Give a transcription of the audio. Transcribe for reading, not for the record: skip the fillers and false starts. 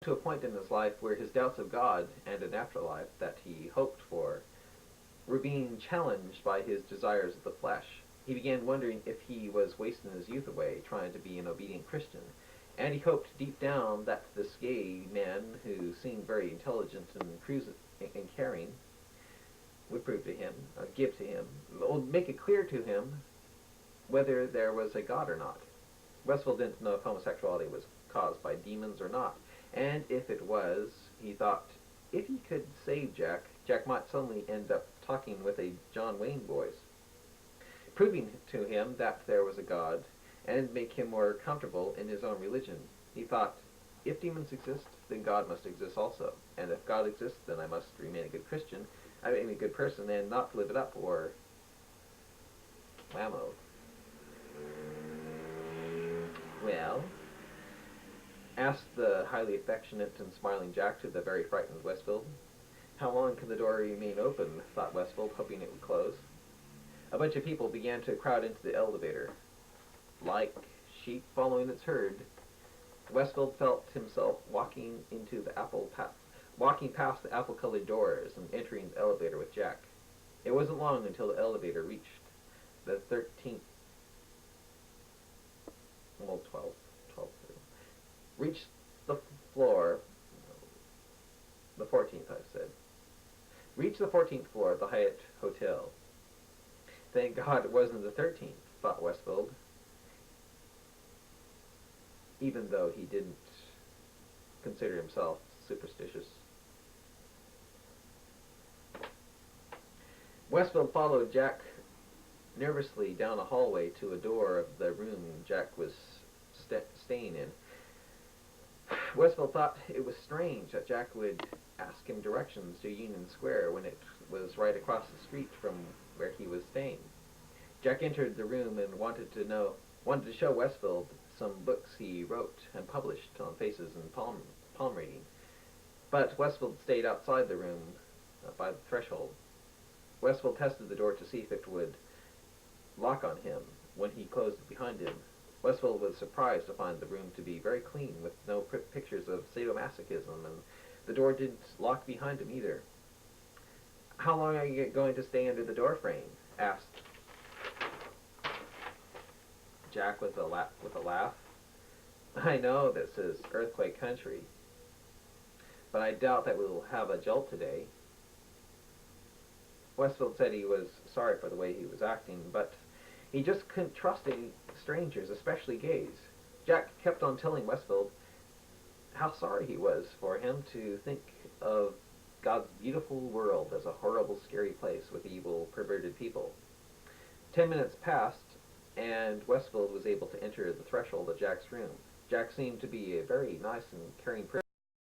To a point in his life where his doubts of God and an afterlife that he hoped for were being challenged by his desires of the flesh. He began wondering if he was wasting his youth away trying to be an obedient Christian, and he hoped deep down that this gay man, who seemed very intelligent and caring, would prove to him, give to him, would make it clear to him whether there was a God or not. Westfield didn't know if homosexuality was caused by demons or not, and if it was, he thought, if he could save Jack, Jack might suddenly end up talking with a John Wayne voice, proving to him that there was a God, and make him more comfortable in his own religion. He thought, if demons exist, then God must exist also, and if God exists, then I must remain a good Christian, I mean a good person, and not live it up, or whammo. Well, asked the highly affectionate and smiling Jack to the very frightened Westfield. How long can the door remain open, thought Westfield, hoping it would close. A bunch of people began to crowd into the elevator. Like sheep following its herd, Westfield felt himself walking past the apple-colored doors and entering the elevator with Jack. It wasn't long until the elevator reached the 13th, well, 12th, reached the floor, the 14th, I've said. Reached the 14th floor of the Hyatt Hotel. Thank God it wasn't the 13th, thought Westfield, even though he didn't consider himself superstitious. Westfield followed Jack nervously down a hallway to a door of the room Jack was staying in. Westfield thought it was strange that Jack would ask him directions to Union Square when it was right across the street from where he was staying. Jack entered the room and wanted to show Westfield some books he wrote and published on faces and palm reading. But Westfield stayed outside the room by the threshold. Westfield tested the door to see if it would lock on him. When he closed it behind him, Westfield was surprised to find the room to be very clean, with no pictures of sadomasochism, and the door didn't lock behind him either. How long are you going to stay under the door frame? Asked Jack with a laugh. I know this is earthquake country, but I doubt that we'll have a jolt today. Westfield said he was sorry for the way he was acting, but he just couldn't trust any strangers, especially gays. Jack kept on telling Westfield how sorry he was for him to think of God's beautiful world as a horrible, scary place with evil, perverted people. 10 minutes passed, and Westfield was able to enter the threshold of Jack's room. Jack seemed to be a very nice and caring person.